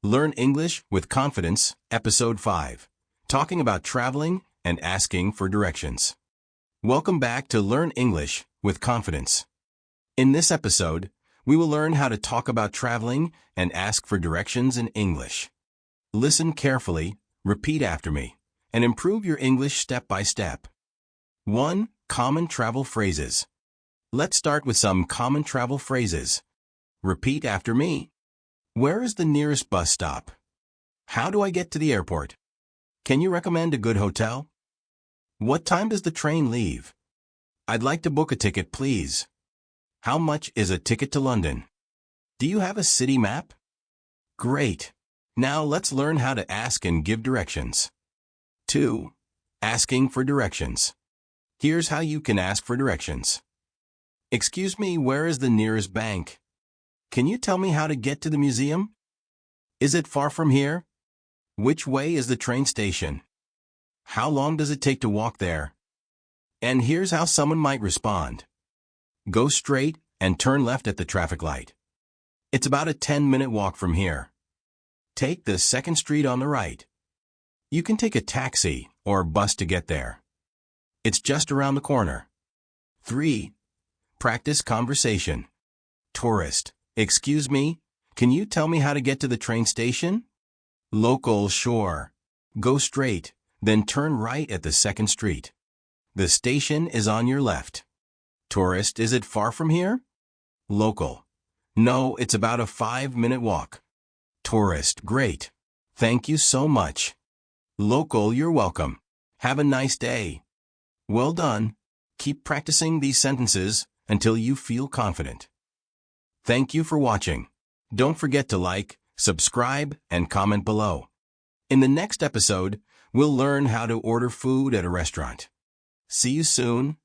Learn English with Confidence, Episode 5, talking about traveling and asking for directions. Welcome back to Learn English with Confidence. In this episode, we will learn how to talk about traveling and ask for directions in English. Listen carefully, repeat after me, and improve your English step by step. 1. Common travel phrases. Let's start with some common travel phrases. Repeat after me. Where is the nearest bus stop? How do I get to the airport? Can you recommend a good hotel? What time does the train leave? I'd like to book a ticket, please. How much is a ticket to London? Do you have a city map? Great. Now let's learn how to ask and give directions. 2. Asking for directions. Here's how you can ask for directions. Excuse me, where is the nearest bank? Can you tell me how to get to the museum? Is it far from here? Which way is the train station? How long does it take to walk there? And here's how someone might respond. Go straight and turn left at the traffic light. It's about a 10-minute walk from here. Take the 2nd Street on the right. You can take a taxi or bus to get there. It's just around the corner. 3. Practice conversation. Tourist. Excuse me, can you tell me how to get to the train station? Local, sure. Go straight, then turn right at the 2nd Street. The station is on your left. Tourist, is it far from here? Local. No, it's about a 5-minute walk. Tourist, great. Thank you so much. Local, you're welcome. Have a nice day. Well done. Keep practicing these sentences until you feel confident. Thank you for watching. Don't forget to like, subscribe, and comment below. In the next episode, we'll learn how to order food at a restaurant. See you soon.